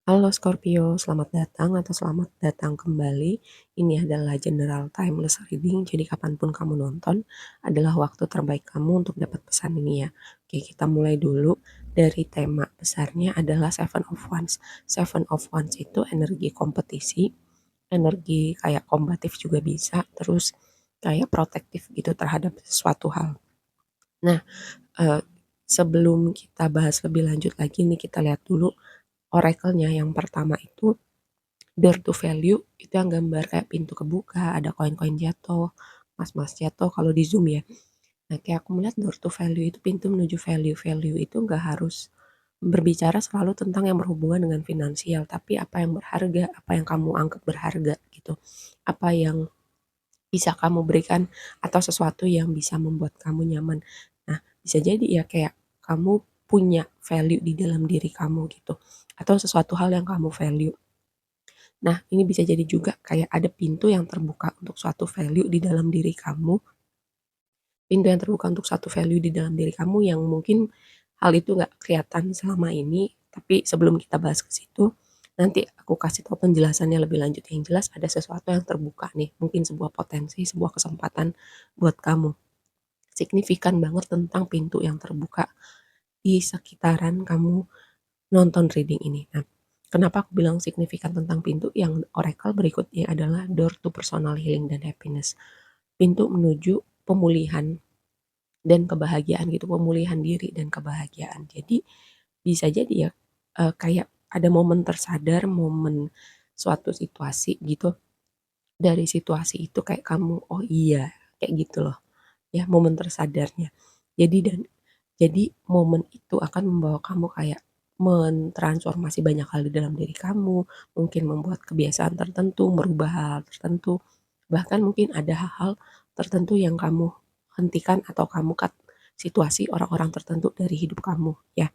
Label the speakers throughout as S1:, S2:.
S1: Halo Scorpio, selamat datang atau selamat datang kembali. Ini adalah general timeless reading, jadi kapanpun kamu nonton adalah waktu terbaik kamu untuk dapat pesan ini ya. Oke, kita mulai dulu dari tema besarnya adalah Seven of Wands. Seven of Wands itu energi kompetisi, energi kayak kombatif juga bisa, terus kayak protektif gitu terhadap sesuatu hal. Nah, eh, sebelum kita bahas lebih lanjut lagi nih, kita lihat dulu oracle-nya. Yang pertama itu door to value, itu yang gambar kayak pintu kebuka, ada koin-koin jatuh, mas-mas jatuh kalau di Zoom ya. Nah, kayak aku melihat door to value itu pintu menuju value. Value itu nggak harus berbicara selalu tentang yang berhubungan dengan finansial, tapi apa yang berharga, apa yang kamu anggap berharga gitu. Apa yang bisa kamu berikan atau sesuatu yang bisa membuat kamu nyaman. Nah, bisa jadi ya kayak kamu punya value di dalam diri kamu gitu. Atau sesuatu hal yang kamu value. Nah, ini bisa jadi juga kayak ada pintu yang terbuka untuk suatu value di dalam diri kamu, pintu yang terbuka untuk satu value di dalam diri kamu yang mungkin hal itu nggak kelihatan selama ini, tapi sebelum kita bahas ke situ, nanti aku kasih tahu penjelasannya lebih lanjut. Yang jelas ada sesuatu yang terbuka nih, mungkin sebuah potensi, sebuah kesempatan buat kamu. Signifikan banget tentang pintu yang terbuka di sekitaran kamu nonton reading ini. Nah, kenapa aku bilang signifikan tentang pintu? Yang oracle berikutnya adalah door to personal healing dan happiness. Pintu menuju pemulihan dan kebahagiaan gitu, pemulihan diri dan kebahagiaan. Jadi bisa jadi ya kayak ada momen tersadar, momen suatu situasi gitu. Dari situasi itu kayak kamu, oh iya, kayak gitu loh. Ya, momen tersadarnya. Jadi momen itu akan membawa kamu kayak mentransformasi banyak hal di dalam diri kamu, mungkin membuat kebiasaan tertentu, merubah hal tertentu, bahkan mungkin ada hal-hal tertentu yang kamu hentikan atau kamu cut situasi orang-orang tertentu dari hidup kamu ya.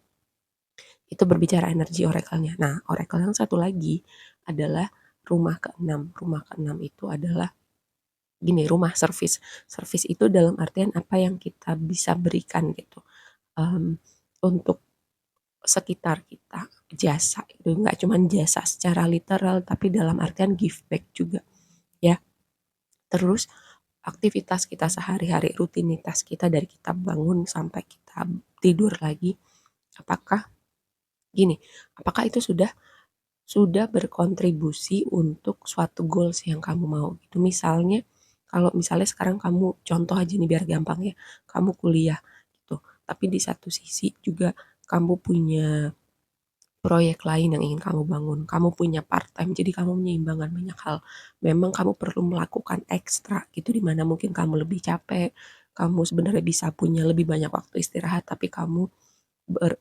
S1: Itu berbicara energi oracle-nya. Nah, oracle yang satu lagi adalah rumah keenam. Rumah keenam itu adalah gini, rumah service. Service itu dalam artian apa yang kita bisa berikan gitu. Um, untuk sekitar kita, jasa itu nggak cuma jasa secara literal tapi dalam artian give back juga ya. Terus aktivitas kita sehari-hari, rutinitas kita dari kita bangun sampai kita tidur lagi, apakah gini, apakah itu sudah berkontribusi untuk suatu goals yang kamu mau gitu. Misalnya kalau misalnya sekarang kamu contoh aja nih biar gampang ya, kamu kuliah gitu, tapi di satu sisi juga kamu punya proyek lain yang ingin kamu bangun. Kamu punya part time, jadi kamu menyeimbangkan banyak hal. Memang kamu perlu melakukan ekstra gitu, dimana mungkin kamu lebih capek, kamu sebenarnya bisa punya lebih banyak waktu istirahat, tapi kamu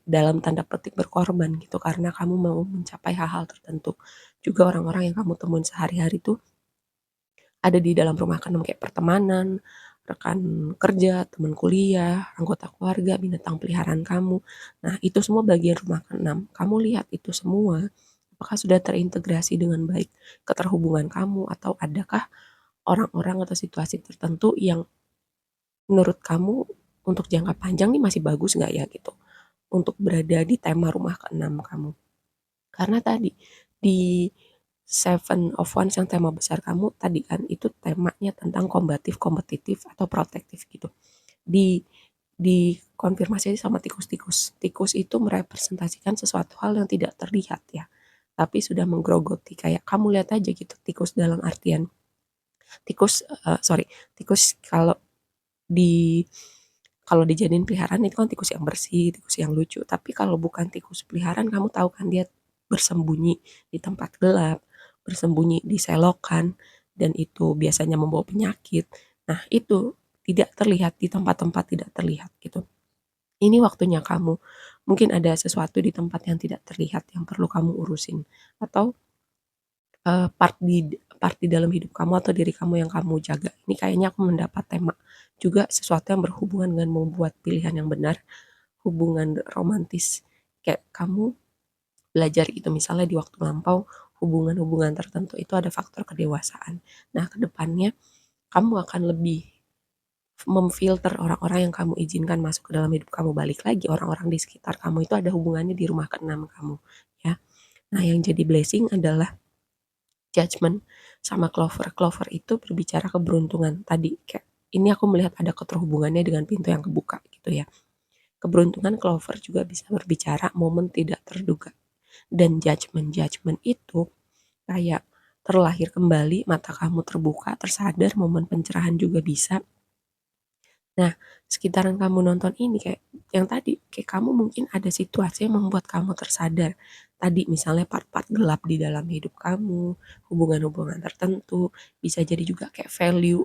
S1: dalam tanda petik berkorban gitu karena kamu mau mencapai hal-hal tertentu. Juga orang-orang yang kamu temuin sehari-hari tuh ada di dalam rumah keenam kayak pertemanan, rekan kerja, teman kuliah, anggota keluarga, binatang peliharaan kamu. Nah, itu semua bagian rumah keenam. Kamu lihat itu semua, apakah sudah terintegrasi dengan baik keterhubungan kamu atau adakah orang-orang atau situasi tertentu yang menurut kamu untuk jangka panjang nih masih bagus nggak ya gitu untuk berada di tema rumah keenam kamu. Karena tadi di Seven of Wands yang tema besar kamu tadi kan itu temanya tentang kombatif, kompetitif atau protektif gitu. Di konfirmasi sama tikus-tikus. Tikus itu merepresentasikan sesuatu hal yang tidak terlihat ya, tapi sudah menggerogoti. Kayak kamu lihat aja gitu, tikus dalam artian tikus sorry, tikus di kalau dijadiin peliharaan itu kan tikus yang bersih, tikus yang lucu. Tapi kalau bukan tikus peliharaan, kamu tahu kan dia bersembunyi di tempat gelap, bersembunyi di selokan, dan itu biasanya membawa penyakit. Nah, itu tidak terlihat di tempat-tempat tidak terlihat gitu. Ini waktunya kamu. Mungkin ada sesuatu di tempat yang tidak terlihat yang perlu kamu urusin. Atau part di dalam hidup kamu atau diri kamu yang kamu jaga. Ini kayaknya aku mendapat tema juga sesuatu yang berhubungan dengan membuat pilihan yang benar, hubungan romantis. Kayak kamu belajar gitu, misalnya di waktu lampau hubungan-hubungan tertentu itu ada faktor kedewasaan. Nah, kedepannya kamu akan lebih memfilter orang-orang yang kamu izinkan masuk ke dalam hidup kamu. Balik lagi orang-orang di sekitar kamu itu ada hubungannya di rumah keenam kamu ya. Nah, yang jadi blessing adalah judgment sama clover. Clover itu berbicara keberuntungan. Tadi kayak ini aku melihat ada keterhubungannya dengan pintu yang kebuka gitu ya. Keberuntungan clover juga bisa berbicara momen tidak terduga. Dan judgment itu kayak terlahir kembali, mata kamu terbuka, tersadar, momen pencerahan juga bisa. Nah, sekitaran kamu nonton ini kayak yang tadi, kayak kamu mungkin ada situasi yang membuat kamu tersadar. Tadi misalnya part-part gelap di dalam hidup kamu, hubungan-hubungan tertentu, bisa jadi juga kayak value.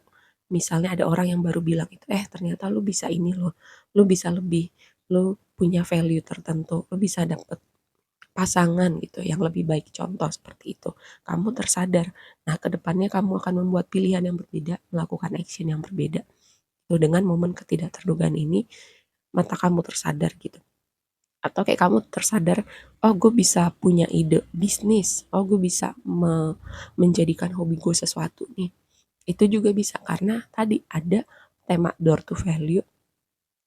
S1: Misalnya ada orang yang baru bilang itu, ternyata lu bisa ini loh, lu bisa lebih, lu punya value tertentu, lu bisa dapet pasangan gitu yang lebih baik, contoh seperti itu. Kamu tersadar. Nah, kedepannya kamu akan membuat pilihan yang berbeda, melakukan action yang berbeda. Tuh, dengan momen ketidakterdugaan ini, mata kamu tersadar gitu. Atau kayak kamu tersadar, oh gue bisa punya ide bisnis, oh gue bisa menjadikan hobi gue sesuatu nih. Itu juga bisa karena tadi ada tema door to value,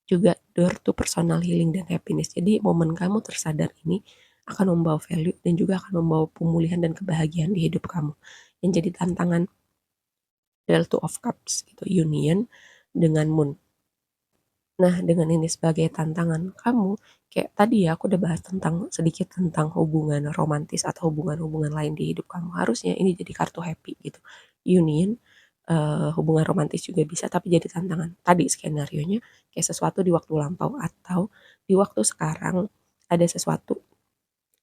S1: juga door to personal healing dan happiness. Jadi momen kamu tersadar ini akan membawa value dan juga akan membawa pemulihan dan kebahagiaan di hidup kamu. Yang jadi tantangan adalah two of cups gitu, union dengan moon. Nah, dengan ini sebagai tantangan kamu, kayak tadi ya aku udah bahas tentang sedikit tentang hubungan romantis atau hubungan-hubungan lain di hidup kamu. Harusnya ini jadi kartu happy gitu. Union, hubungan romantis juga bisa, tapi jadi tantangan. Tadi skenario-nya kayak sesuatu di waktu lampau atau di waktu sekarang ada sesuatu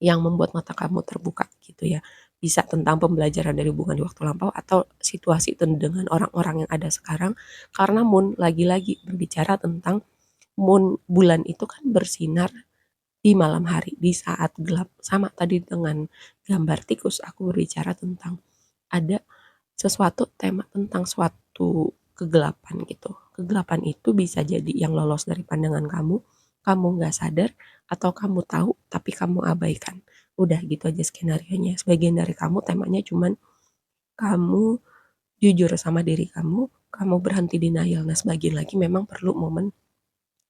S1: yang membuat mata kamu terbuka gitu ya. Bisa tentang pembelajaran dari hubungan di waktu lampau atau situasi dengan orang-orang yang ada sekarang. Karena Moon lagi-lagi berbicara tentang bulan itu kan bersinar di malam hari, di saat gelap. Sama tadi dengan gambar tikus, aku berbicara tentang ada sesuatu tema tentang suatu kegelapan gitu. Kegelapan itu bisa jadi yang lolos dari pandangan kamu nggak sadar, atau kamu tahu tapi kamu abaikan. Udah gitu aja skenarionya. Sebagian dari kamu temanya cuman kamu jujur sama diri kamu berhenti denial. Nah, sebagian lagi memang perlu momen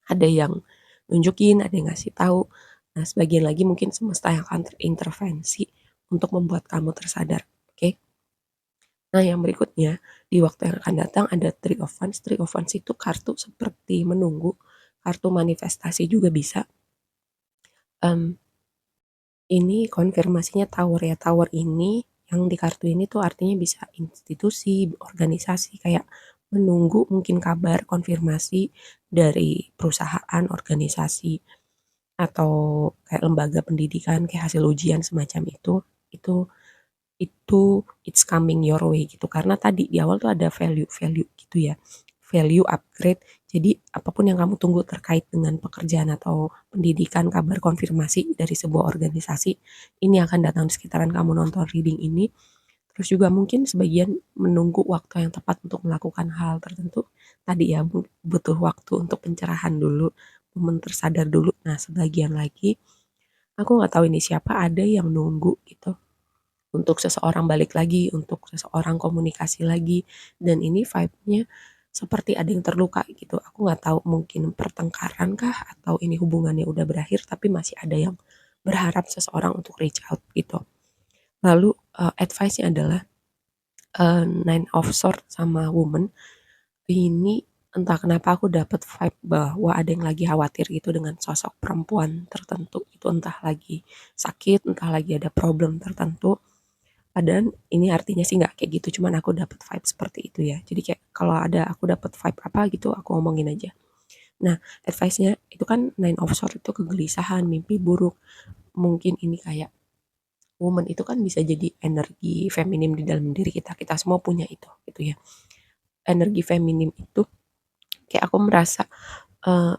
S1: ada yang nunjukin, ada yang ngasih tahu. Nah, sebagian lagi mungkin semesta yang akan terintervensi untuk membuat kamu tersadar. Oke. Nah, yang berikutnya di waktu yang akan datang ada Three of Wands. Three of Wands itu kartu seperti menunggu, kartu manifestasi juga bisa. Um, ini konfirmasinya Tower ya. Tower ini yang di kartu ini tuh artinya bisa institusi, organisasi kayak menunggu mungkin kabar konfirmasi dari perusahaan, organisasi atau kayak lembaga pendidikan kayak hasil ujian semacam itu itu it's coming your way gitu karena tadi di awal tuh ada value gitu ya, value upgrade. Jadi apapun yang kamu tunggu terkait dengan pekerjaan atau pendidikan, kabar konfirmasi dari sebuah organisasi ini akan datang di sekitaran kamu nonton reading ini. Terus juga mungkin sebagian menunggu waktu yang tepat untuk melakukan hal tertentu. Tadi ya butuh waktu untuk pencerahan dulu, momen tersadar dulu. Nah, sebagian lagi aku nggak tahu ini siapa, ada yang nunggu gitu untuk seseorang balik lagi, untuk seseorang komunikasi lagi. Dan ini vibe-nya seperti ada yang terluka gitu. Aku nggak tahu mungkin pertengkaran kah atau ini hubungannya udah berakhir tapi masih ada yang berharap seseorang untuk reach out gitu. Lalu advice-nya adalah Nine of Swords sama Woman. Ini entah kenapa aku dapat vibe bahwa ada yang lagi khawatir gitu dengan sosok perempuan tertentu. Itu entah lagi sakit, entah lagi ada problem tertentu. Padahal ini artinya sih nggak kayak gitu, cuman aku dapat vibe seperti itu ya. Jadi kayak kalau ada aku dapat vibe apa gitu, aku ngomongin aja. Nah, advice-nya itu kan Nine of Swords itu kegelisahan, mimpi buruk. Mungkin ini kayak woman itu kan bisa jadi energi feminim di dalam diri kita. Kita semua punya itu gitu ya. Energi feminim itu kayak aku merasa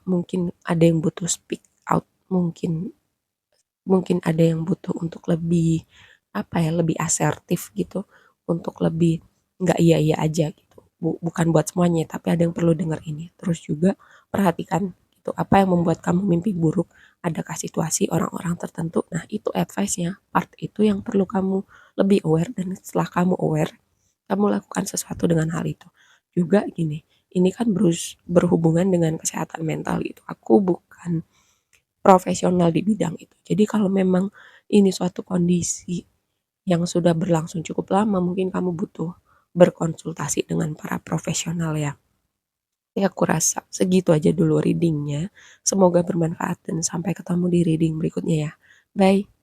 S1: mungkin ada yang butuh speak out, mungkin mungkin ada yang butuh untuk lebih apa ya, lebih asertif gitu, untuk lebih nggak iya-iya aja gitu. Bukan buat semuanya, tapi ada yang perlu dengar ini. Terus juga perhatikan gitu, apa yang membuat kamu mimpi buruk, adakah situasi orang-orang tertentu. Nah, itu advice-nya, part itu yang perlu kamu lebih aware dan setelah kamu aware, kamu lakukan sesuatu dengan hal itu. Juga gini, ini kan berhubungan dengan kesehatan mental gitu. Aku bukan profesional di bidang itu. Jadi kalau memang ini suatu kondisi yang sudah berlangsung cukup lama, mungkin kamu butuh berkonsultasi dengan para profesional ya. Ya aku rasa segitu aja dulu reading-nya. Semoga bermanfaat dan sampai ketemu di reading berikutnya ya. Bye.